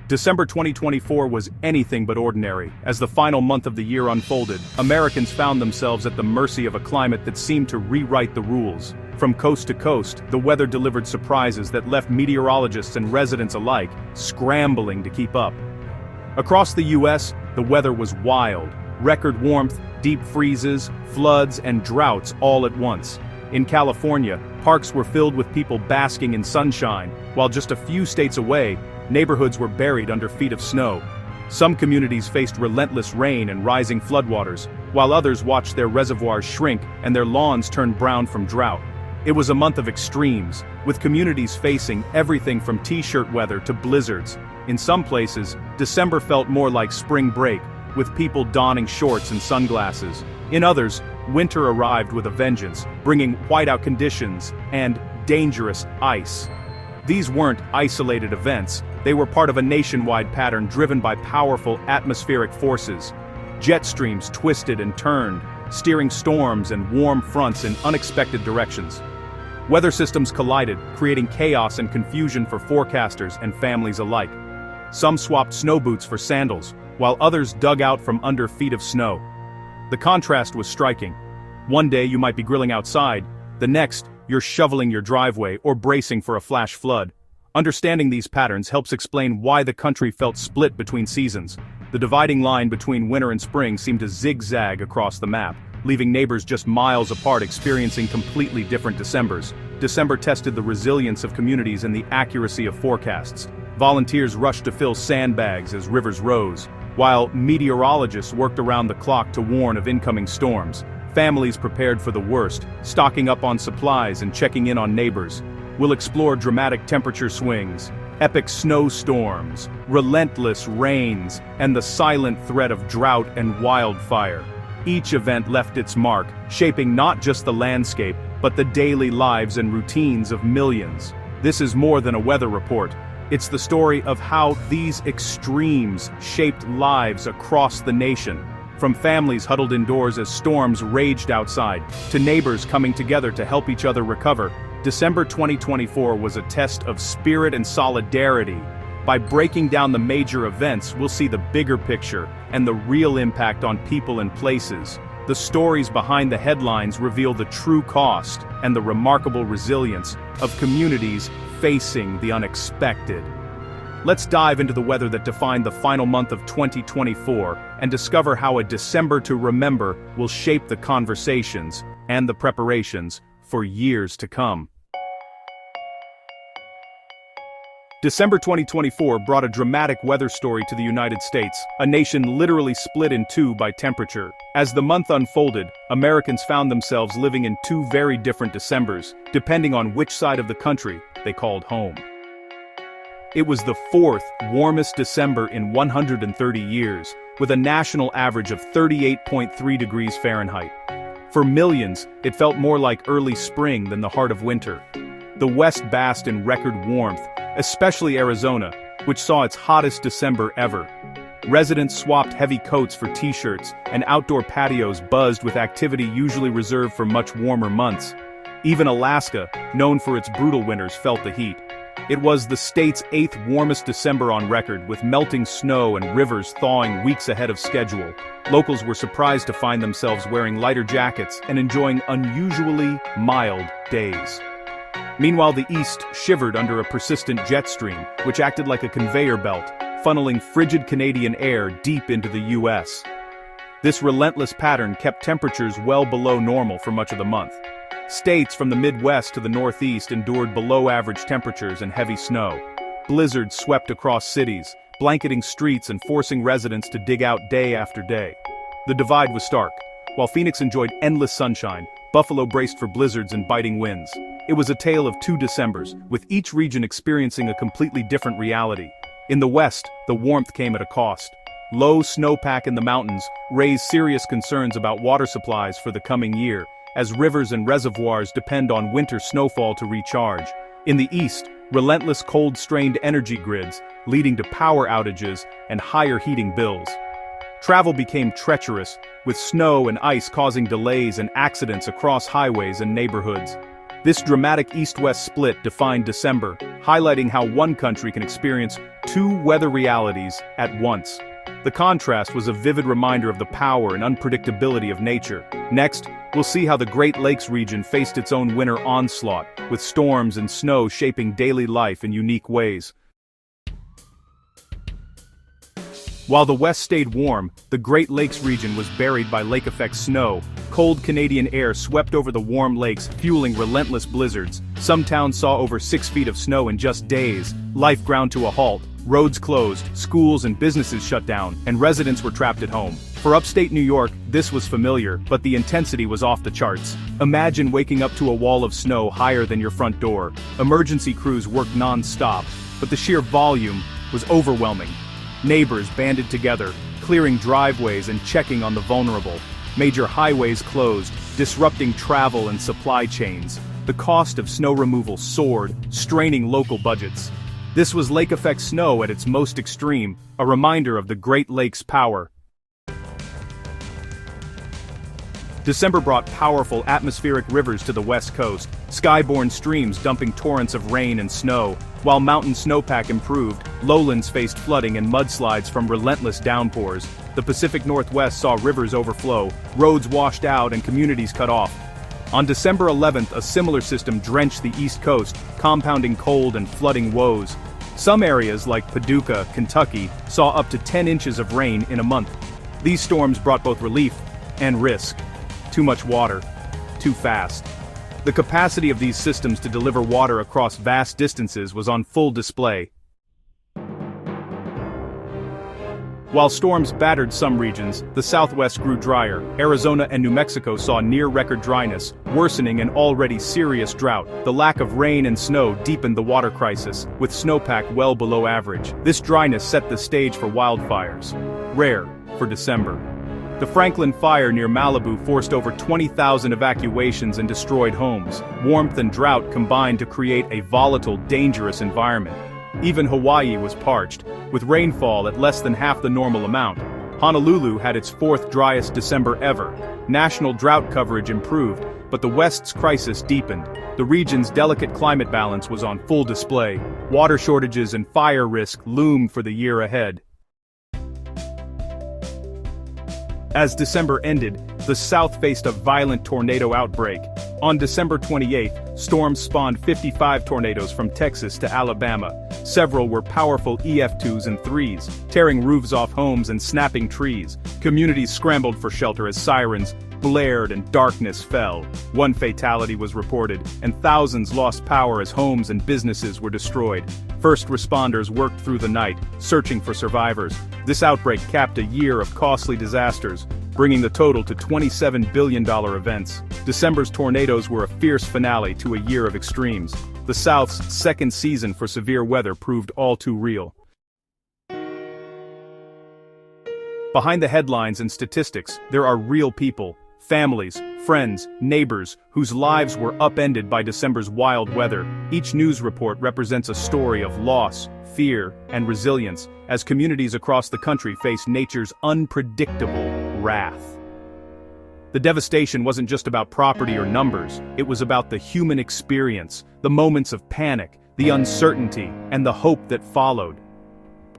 December 2024 was anything but ordinary. As the final month of the year unfolded, Americans found themselves at the mercy of a climate that seemed to rewrite the rules. From coast to coast, the weather delivered surprises that left meteorologists and residents alike scrambling to keep up. Across the U.S., the weather was wild. Record warmth, deep freezes, floods, and droughts all at once. In California, parks were filled with people basking in sunshine, while just a few states away, neighborhoods were buried under feet of snow. Some communities faced relentless rain and rising floodwaters, while others watched their reservoirs shrink and their lawns turn brown from drought. It was a month of extremes, with communities facing everything from t-shirt weather to blizzards. In some places, December felt more like spring break, with people donning shorts and sunglasses. In others, winter arrived with a vengeance, bringing whiteout conditions and dangerous ice. These weren't isolated events, they were part of a nationwide pattern driven by powerful atmospheric forces. Jet streams twisted and turned, steering storms and warm fronts in unexpected directions. Weather systems collided, creating chaos and confusion for forecasters and families alike. Some swapped snow boots for sandals, while others dug out from under feet of snow. The contrast was striking. One day you might be grilling outside, the next, you're shoveling your driveway or bracing for a flash flood. Understanding these patterns helps explain why the country felt split between seasons. The dividing line between winter and spring seemed to zigzag across the map, leaving neighbors just miles apart experiencing completely different Decembers. December tested the resilience of communities and the accuracy of forecasts. Volunteers rushed to fill sandbags as rivers rose, while meteorologists worked around the clock to warn of incoming storms. Families prepared for the worst, stocking up on supplies and checking in on neighbors. We'll explore dramatic temperature swings, epic snowstorms, relentless rains, and the silent threat of drought and wildfire. Each event left its mark, shaping not just the landscape, but the daily lives and routines of millions. This is more than a weather report. It's the story of how these extremes shaped lives across the nation. From families huddled indoors as storms raged outside, to neighbors coming together to help each other recover, December 2024 was a test of spirit and solidarity. By breaking down the major events, we'll see the bigger picture and the real impact on people and places. The stories behind the headlines reveal the true cost and the remarkable resilience of communities facing the unexpected. Let's dive into the weather that defined the final month of 2024 and discover how a December to remember will shape the conversations and the preparations for years to come. December 2024 brought a dramatic weather story to the United States, a nation literally split in two by temperature. As the month unfolded, Americans found themselves living in two very different Decembers, depending on which side of the country they called home. It was the fourth warmest December in 130 years, with a national average of 38.3 degrees Fahrenheit. For millions, it felt more like early spring than the heart of winter. The West basked in record warmth, especially Arizona, which saw its hottest December ever. Residents swapped heavy coats for t-shirts, and outdoor patios buzzed with activity usually reserved for much warmer months. Even Alaska, known for its brutal winters, felt the heat. It was the state's 8th warmest December on record, with melting snow and rivers thawing weeks ahead of schedule. Locals were surprised to find themselves wearing lighter jackets and enjoying unusually mild days. Meanwhile, the East shivered under a persistent jet stream, which acted like a conveyor belt, funneling frigid Canadian air deep into the U.S. This relentless pattern kept temperatures well below normal for much of the month. States from the Midwest to the Northeast endured below-average temperatures and heavy snow. Blizzards swept across cities, blanketing streets and forcing residents to dig out day after day. The divide was stark. While Phoenix enjoyed endless sunshine, Buffalo braced for blizzards and biting winds. It was a tale of two Decembers, with each region experiencing a completely different reality. In the West, the warmth came at a cost. Low snowpack in the mountains raised serious concerns about water supplies for the coming year, as rivers and reservoirs depend on winter snowfall to recharge. In the East, relentless cold strained energy grids, leading to power outages and higher heating bills. Travel became treacherous, with snow and ice causing delays and accidents across highways and neighborhoods. This dramatic east-west split defined December, highlighting how one country can experience two weather realities at once. The contrast was a vivid reminder of the power and unpredictability of nature. Next, we'll see how the Great Lakes region faced its own winter onslaught, with storms and snow shaping daily life in unique ways. While the West stayed warm, the Great Lakes region was buried by lake-effect snow. Cold Canadian air swept over the warm lakes, fueling relentless blizzards. Some towns saw over 6 feet of snow in just days. Life ground to a halt. Roads closed, schools and businesses shut down, and residents were trapped at home. For upstate New York, this was familiar, but the intensity was off the charts. Imagine waking up to a wall of snow higher than your front door. Emergency crews worked non-stop, but the sheer volume was overwhelming. Neighbors banded together, clearing driveways and checking on the vulnerable. Major highways closed, disrupting travel and supply chains. The cost of snow removal soared, straining local budgets. This was lake-effect snow at its most extreme, a reminder of the Great Lakes' power. December brought powerful atmospheric rivers to the west coast, skyborne streams dumping torrents of rain and snow. While mountain snowpack improved, lowlands faced flooding and mudslides from relentless downpours. The Pacific Northwest saw rivers overflow, roads washed out and communities cut off. On December 11th, a similar system drenched the East Coast, compounding cold and flooding woes. Some areas like Paducah, Kentucky, saw up to 10 inches of rain in a month. These storms brought both relief and risk. Too much water, too fast. The capacity of these systems to deliver water across vast distances was on full display. While storms battered some regions, the Southwest grew drier. Arizona and New Mexico saw near-record dryness, worsening an already serious drought. The lack of rain and snow deepened the water crisis, with snowpack well below average. This dryness set the stage for wildfires, rare for December. The Franklin fire near Malibu forced over 20,000 evacuations and destroyed homes. Warmth and drought combined to create a volatile, dangerous environment. Even Hawaii was parched, with rainfall at less than half the normal amount. Honolulu had its fourth driest December ever. National drought coverage improved, but the West's crisis deepened. The region's delicate climate balance was on full display. Water shortages and fire risk loomed for the year ahead. As December ended, the South faced a violent tornado outbreak. On December 28th, storms spawned 55 tornadoes from Texas to Alabama. Several were powerful EF2s and 3s, tearing roofs off homes and snapping trees. Communities scrambled for shelter as sirens blared and darkness fell. One fatality was reported, and thousands lost power as homes and businesses were destroyed. First responders worked through the night, searching for survivors. This outbreak capped a year of costly disasters, bringing the total to $27 billion events. December's tornadoes were a fierce finale to a year of extremes. The South's second season for severe weather proved all too real. Behind the headlines and statistics, there are real people, families, friends, neighbors, whose lives were upended by December's wild weather. Each news report represents a story of loss, fear, and resilience, as communities across the country face nature's unpredictable wrath. The devastation wasn't just about property or numbers, it was about the human experience, the moments of panic, the uncertainty, and the hope that followed.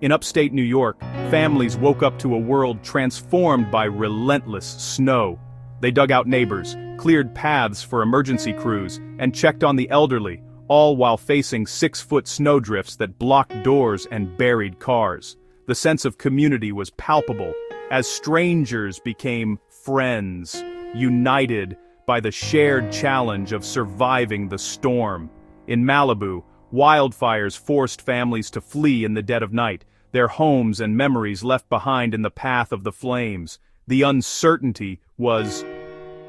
In upstate New York, families woke up to a world transformed by relentless snow. They dug out neighbors, cleared paths for emergency crews, and checked on the elderly, all while facing 6-foot snowdrifts that blocked doors and buried cars. The sense of community was palpable, as strangers became friends, united by the shared challenge of surviving the storm. In Malibu, wildfires forced families to flee in the dead of night, their homes and memories left behind in the path of the flames. The uncertainty was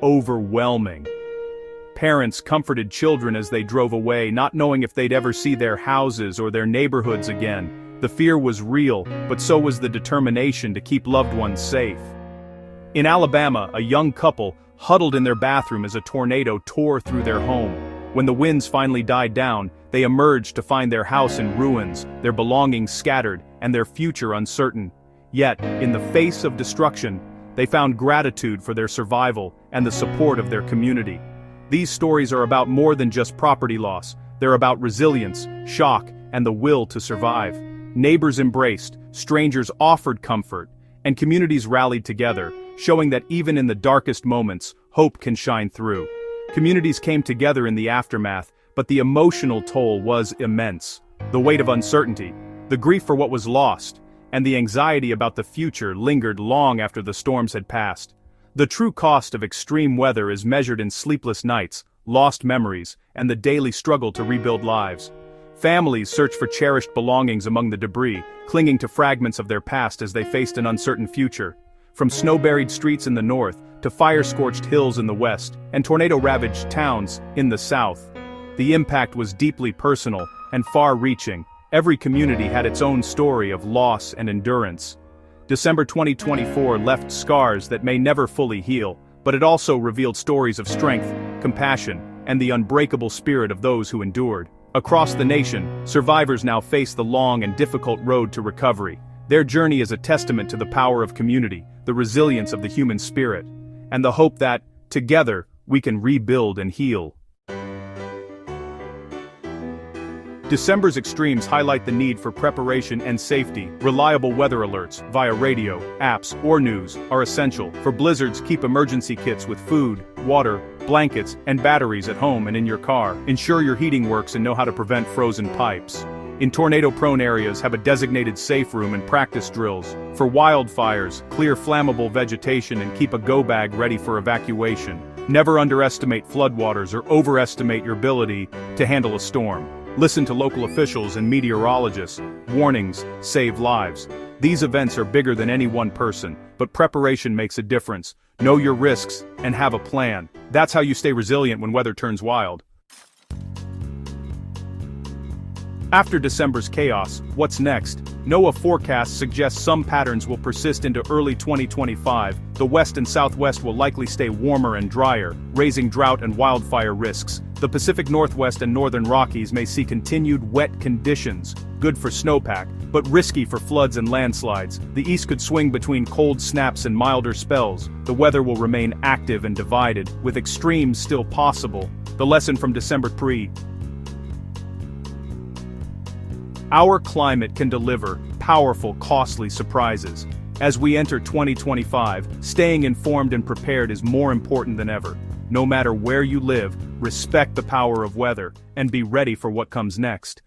overwhelming. Parents comforted children as they drove away, not knowing if they'd ever see their houses or their neighborhoods again. The fear was real, but so was the determination to keep loved ones safe. In Alabama, a young couple huddled in their bathroom as a tornado tore through their home. When the winds finally died down, they emerged to find their house in ruins, their belongings scattered, and their future uncertain. Yet, in the face of destruction, they found gratitude for their survival and the support of their community. These stories are about more than just property loss. They're about resilience, shock, and the will to survive. Neighbors embraced, strangers offered comfort, and communities rallied together, showing that even in the darkest moments, hope can shine through. Communities came together in the aftermath, but the emotional toll was immense. The weight of uncertainty, the grief for what was lost, and the anxiety about the future lingered long after the storms had passed. The true cost of extreme weather is measured in sleepless nights, lost memories, and the daily struggle to rebuild lives. Families search for cherished belongings among the debris, clinging to fragments of their past as they faced an uncertain future. From snow-buried streets in the north, to fire-scorched hills in the west, and tornado-ravaged towns in the south. The impact was deeply personal and far-reaching. Every community had its own story of loss and endurance. December 2024 left scars that may never fully heal, but it also revealed stories of strength, compassion, and the unbreakable spirit of those who endured. Across the nation, survivors now face the long and difficult road to recovery. Their journey is a testament to the power of community, the resilience of the human spirit, and the hope that, together, we can rebuild and heal. December's extremes highlight the need for preparation and safety. Reliable weather alerts, via radio, apps, or news, are essential. For blizzards, keep emergency kits with food, water, blankets, and batteries at home and in your car. Ensure your heating works and know how to prevent frozen pipes. In tornado-prone areas, have a designated safe room and practice drills. For wildfires, clear flammable vegetation and keep a go bag ready for evacuation. Never underestimate floodwaters or overestimate your ability to handle a storm. Listen to local officials and meteorologists. Warnings save lives. These events are bigger than any one person, but preparation makes a difference. Know your risks and have a plan. That's how you stay resilient when weather turns wild. After December's chaos, what's next? NOAA forecasts suggest some patterns will persist into early 2025. The west and southwest will likely stay warmer and drier, raising drought and wildfire risks. The Pacific Northwest and Northern Rockies may see continued wet conditions, good for snowpack, but risky for floods and landslides. The east could swing between cold snaps and milder spells. The weather will remain active and divided, with extremes still possible. The lesson from December: our climate can deliver powerful, costly surprises. As we enter 2025, staying informed and prepared is more important than ever. No matter where you live, respect the power of weather, and be ready for what comes next.